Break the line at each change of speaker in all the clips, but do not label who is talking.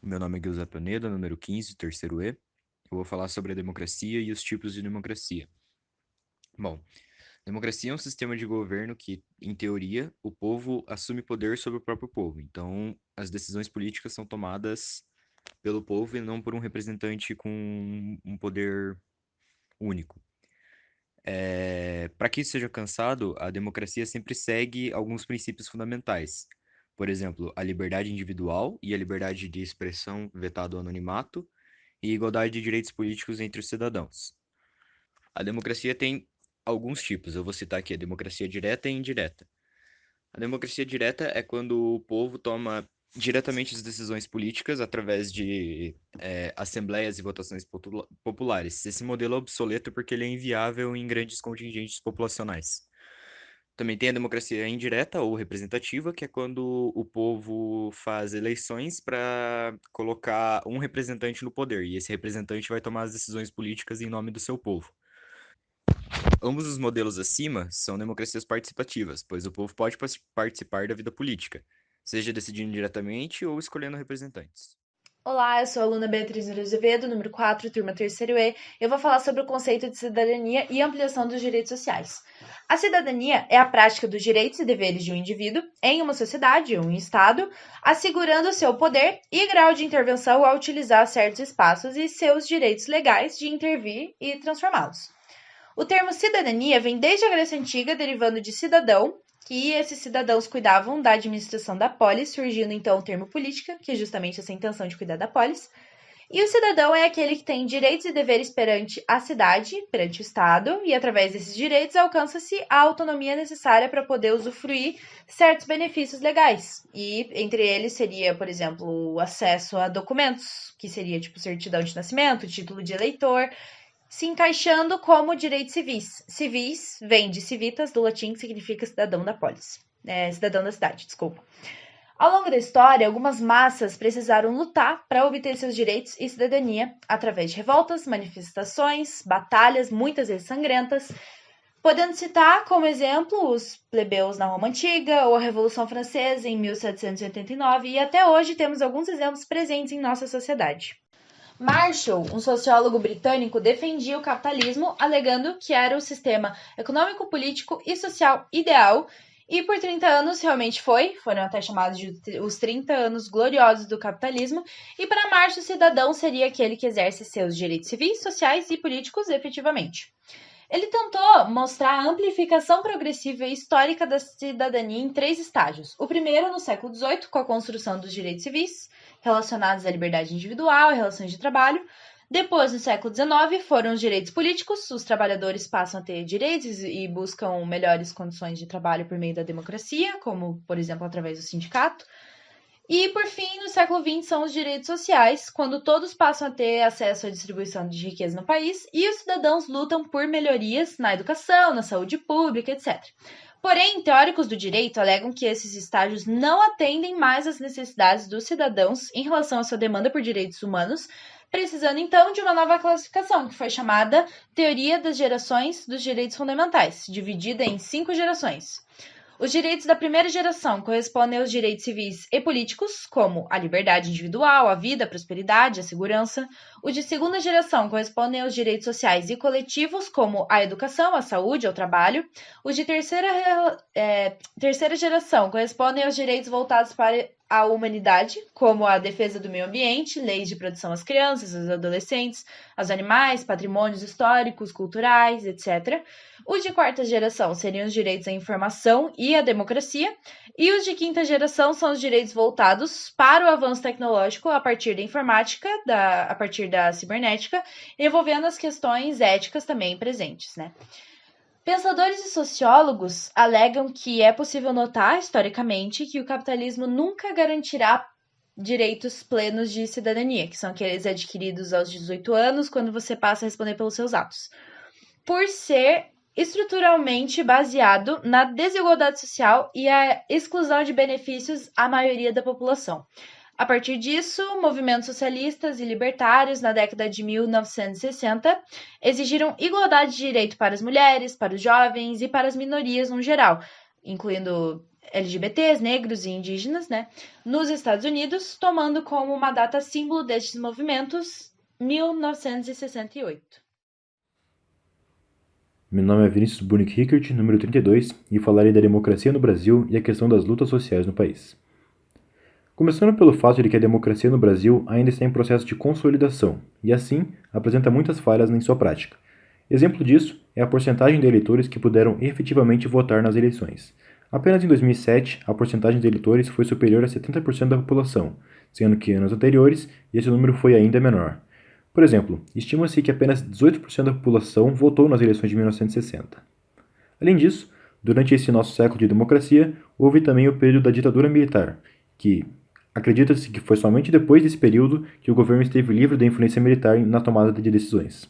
Meu nome é Giuseppe Oneda, número 15, terceiro E. Eu vou falar sobre a democracia e os tipos de democracia. Bom, democracia é um sistema de governo que, em teoria, o povo assume poder sobre o próprio povo. Então, as decisões políticas são tomadas pelo povo e não por um representante com um poder único. Para que isso seja alcançado, a democracia sempre segue alguns princípios fundamentais. Por exemplo, a liberdade individual e a liberdade de expressão vetado ao anonimato, e igualdade de direitos políticos entre os cidadãos. A democracia tem alguns tipos, eu vou citar aqui a democracia direta e indireta. A democracia direta é quando o povo toma diretamente as decisões políticas através de assembleias e votações populares. Esse modelo é obsoleto porque ele é inviável em grandes contingentes populacionais. Também tem a democracia indireta ou representativa, que é quando o povo faz eleições para colocar um representante no poder, e esse representante vai tomar as decisões políticas em nome do seu povo. Ambos os modelos acima são democracias participativas, pois o povo pode participar da vida política, seja decidindo diretamente ou escolhendo representantes.
Olá, eu sou a aluna Beatriz Nunes Azevedo, número 4, turma terceiro E. Eu vou falar sobre o conceito de cidadania e ampliação dos direitos sociais. A cidadania é a prática dos direitos e deveres de um indivíduo em uma sociedade ou um estado, assegurando seu poder e grau de intervenção ao utilizar certos espaços e seus direitos legais de intervir e transformá-los. O termo cidadania vem desde a Grécia Antiga, derivando de cidadão, que esses cidadãos cuidavam da administração da polis, surgindo então o termo política, que é justamente essa intenção de cuidar da polis. E o cidadão é aquele que tem direitos e deveres perante a cidade, perante o Estado, e através desses direitos alcança-se a autonomia necessária para poder usufruir certos benefícios legais. E entre eles seria, por exemplo, o acesso a documentos, que seria tipo certidão de nascimento, título de eleitor, se encaixando como direitos civis. Civis vem de civitas, do latim, que significa cidadão da polis. Cidadão da cidade, desculpa. Ao longo da história, algumas massas precisaram lutar para obter seus direitos e cidadania através de revoltas, manifestações, batalhas, muitas vezes sangrentas, podendo citar como exemplo os plebeus na Roma Antiga ou a Revolução Francesa em 1789, e até hoje temos alguns exemplos presentes em nossa sociedade. Marshall, um sociólogo britânico, defendia o capitalismo, alegando que era o sistema econômico, político e social ideal, e por 30 anos realmente foram até chamados de os 30 anos gloriosos do capitalismo, e para Marshall, o cidadão seria aquele que exerce seus direitos civis, sociais e políticos efetivamente. Ele tentou mostrar a amplificação progressiva e histórica da cidadania em três estágios. O primeiro, no século XVIII, com a construção dos direitos civis, relacionados à liberdade individual e relações de trabalho. Depois, no século XIX, foram os direitos políticos. Os trabalhadores passam a ter direitos e buscam melhores condições de trabalho por meio da democracia, como, por exemplo, através do sindicato. E, por fim, no século XX, são os direitos sociais, quando todos passam a ter acesso à distribuição de riqueza no país e os cidadãos lutam por melhorias na educação, na saúde pública, etc. Porém, teóricos do direito alegam que esses estágios não atendem mais às necessidades dos cidadãos em relação à sua demanda por direitos humanos, precisando então de uma nova classificação, que foi chamada Teoria das Gerações dos Direitos Fundamentais, dividida em 5 gerações. Os direitos da primeira geração correspondem aos direitos civis e políticos, como a liberdade individual, a vida, a prosperidade, a segurança. Os de segunda geração correspondem aos direitos sociais e coletivos, como a educação, a saúde, ao trabalho. Os de terceira geração correspondem aos direitos voltados para a humanidade, como a defesa do meio ambiente, leis de proteção às crianças, aos adolescentes, aos animais, patrimônios históricos, culturais, etc. Os de quarta geração seriam os direitos à informação e à democracia, e os de quinta geração são os direitos voltados para o avanço tecnológico a partir da informática, a partir da cibernética, envolvendo as questões éticas também presentes, né? Pensadores e sociólogos alegam que é possível notar, historicamente, que o capitalismo nunca garantirá direitos plenos de cidadania, que são aqueles adquiridos aos 18 anos, quando você passa a responder pelos seus atos, por ser estruturalmente baseado na desigualdade social e a exclusão de benefícios à maioria da população. A partir disso, movimentos socialistas e libertários na década de 1960 exigiram igualdade de direito para as mulheres, para os jovens e para as minorias no geral, incluindo LGBTs, negros e indígenas, né, nos Estados Unidos, tomando como uma data símbolo destes movimentos 1968.
Meu nome é Vinícius Bunick Rickert, número 32, e falarei da democracia no Brasil e a questão das lutas sociais no país. Começando pelo fato de que a democracia no Brasil ainda está em processo de consolidação e, assim, apresenta muitas falhas em sua prática. Exemplo disso é a porcentagem de eleitores que puderam efetivamente votar nas eleições. Apenas em 2007, a porcentagem de eleitores foi superior a 70% da população, sendo que em anos anteriores esse número foi ainda menor. Por exemplo, estima-se que apenas 18% da população votou nas eleições de 1960. Além disso, durante esse nosso século de democracia, houve também o período da ditadura militar, que acredita-se que foi somente depois desse período que o governo esteve livre da influência militar na tomada de decisões.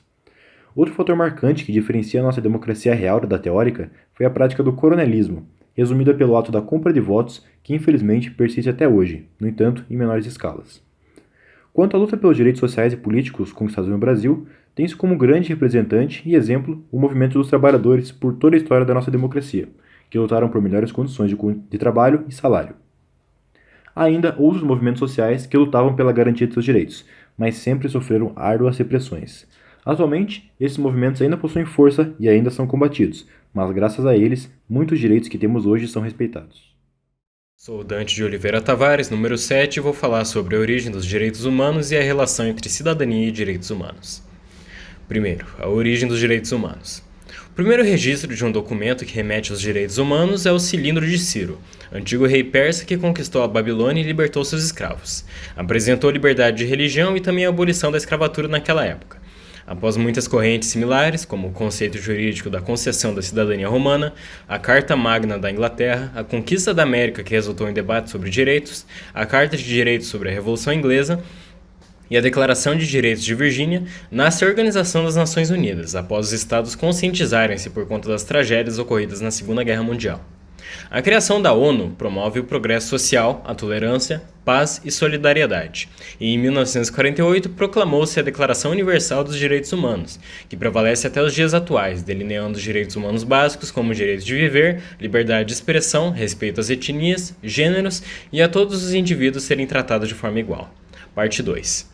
Outro fator marcante que diferencia a nossa democracia real da teórica foi a prática do coronelismo, resumida pelo ato da compra de votos, que infelizmente persiste até hoje, no entanto, em menores escalas. Quanto à luta pelos direitos sociais e políticos conquistados no Brasil, tem-se como grande representante e exemplo o movimento dos trabalhadores por toda a história da nossa democracia, que lutaram por melhores condições de trabalho e salário. Há ainda outros movimentos sociais que lutavam pela garantia de seus direitos, mas sempre sofreram árduas repressões. Atualmente, esses movimentos ainda possuem força e ainda são combatidos, mas graças a eles, muitos direitos que temos hoje são respeitados.
Sou Dante de Oliveira Tavares, número 7, e vou falar sobre a origem dos direitos humanos e a relação entre cidadania e direitos humanos. Primeiro, a origem dos direitos humanos. O primeiro registro de um documento que remete aos direitos humanos é o Cilindro de Ciro, antigo rei persa que conquistou a Babilônia e libertou seus escravos. Apresentou liberdade de religião e também a abolição da escravatura naquela época. Após muitas correntes similares, como o conceito jurídico da concessão da cidadania romana, a Carta Magna da Inglaterra, a Conquista da América, que resultou em debate sobre direitos, a Carta de Direitos sobre a Revolução Inglesa e a Declaração de Direitos de Virgínia, nasce a Organização das Nações Unidas, após os estados conscientizarem-se por conta das tragédias ocorridas na Segunda Guerra Mundial. A criação da ONU promove o progresso social, a tolerância, paz e solidariedade, e em 1948 proclamou-se a Declaração Universal dos Direitos Humanos, que prevalece até os dias atuais, delineando os direitos humanos básicos como o direito de viver, liberdade de expressão, respeito às etnias, gêneros e a todos os indivíduos serem tratados de forma igual. Parte 2.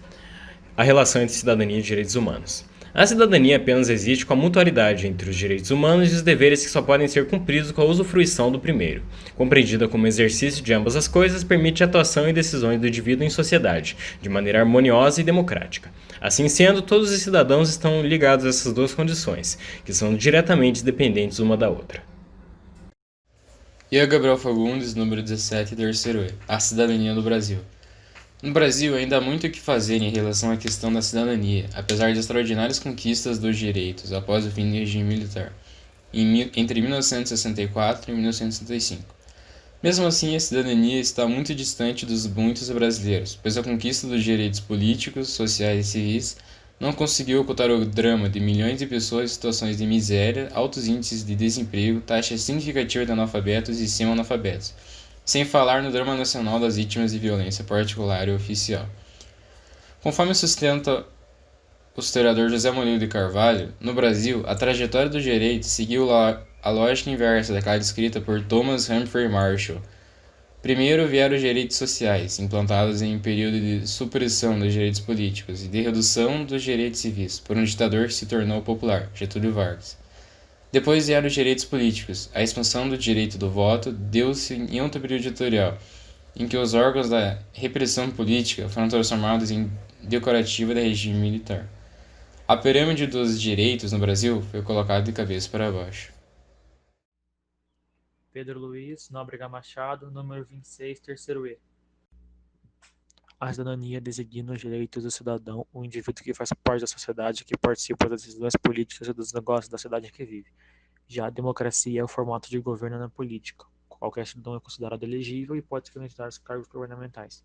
A relação entre cidadania e direitos humanos. A cidadania apenas existe com a mutualidade entre os direitos humanos e os deveres que só podem ser cumpridos com a usufruição do primeiro. Compreendida como exercício de ambas as coisas, permite a atuação e decisões do indivíduo em sociedade, de maneira harmoniosa e democrática. Assim sendo, todos os cidadãos estão ligados a essas duas condições, que são diretamente dependentes uma da outra.
Eu, Gabriel Fagundes, número 17, terceiro E. A cidadania do Brasil. No Brasil, ainda há muito o que fazer em relação à questão da cidadania, apesar de extraordinárias conquistas dos direitos após o fim do regime militar, entre 1964 e 1965. Mesmo assim, a cidadania está muito distante dos muitos brasileiros, pois a conquista dos direitos políticos, sociais e civis não conseguiu ocultar o drama de milhões de pessoas em situações de miséria, altos índices de desemprego, taxa significativa de analfabetos e semi-analfabetos, sem falar no drama nacional das vítimas de violência particular e oficial. Conforme sustenta o historiador José Murilo de Carvalho, no Brasil, a trajetória do direito seguiu a lógica inversa daquela descrita por Thomas Humphrey Marshall. Primeiro vieram os direitos sociais, implantados em um período de supressão dos direitos políticos e de redução dos direitos civis, por um ditador que se tornou popular, Getúlio Vargas. Depois vieram os direitos políticos. A expansão do direito do voto deu-se em outro período editorial, em que os órgãos da repressão política foram transformados em decorativa do regime militar. A pirâmide dos direitos no Brasil foi colocada de cabeça para baixo.
Pedro Luiz Nóbrega Machado, número 26, terceiro E. A cidadania designa os direitos do cidadão, o indivíduo que faz parte da sociedade, que participa das decisões políticas e dos negócios da cidade em que vive. Já a democracia é o formato de governo na política. Qualquer cidadão é considerado elegível e pode se candidatar aos cargos governamentais.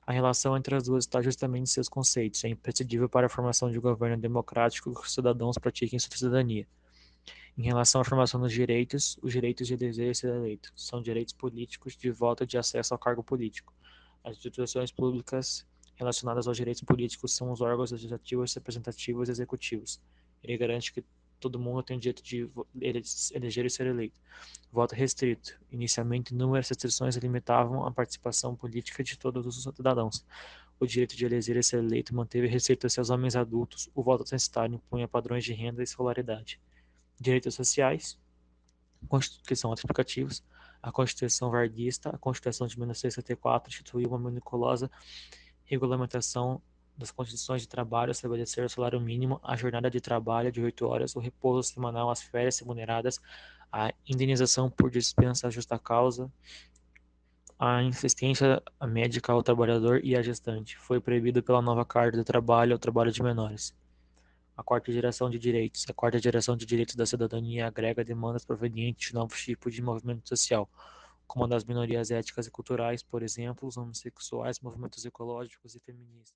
A relação entre as duas está justamente em seus conceitos. É imprescindível para a formação de um governo democrático que os cidadãos pratiquem sua cidadania. Em relação à formação dos direitos, os direitos de desejo ser eleito são direitos políticos de voto e de acesso ao cargo político. As instituições públicas relacionadas aos direitos políticos são os órgãos legislativos, representativos e executivos. Ele garante que todo mundo tem o direito de eleger e ser eleito. Voto restrito. Inicialmente, inúmeras restrições limitavam a participação política de todos os cidadãos. O direito de eleger e ser eleito manteve restrito-se aos homens adultos. O voto censitário impunha padrões de renda e escolaridade. Direitos sociais, que são autoexplicativos. A Constituição Varguista, a Constituição de 1964, instituiu uma meticulosa regulamentação das condições de trabalho, estabelecer o salário mínimo, a jornada de trabalho de 8 horas, o repouso semanal, as férias remuneradas, a indenização por dispensa justa causa, a assistência médica ao trabalhador e à gestante. Foi proibido pela nova Carta do Trabalho ao trabalho de menores. A quarta geração de direitos. A quarta geração de direitos da cidadania agrega demandas provenientes de novos tipos de movimento social, como a das minorias étnicas e culturais, por exemplo, os homossexuais, movimentos ecológicos e feministas.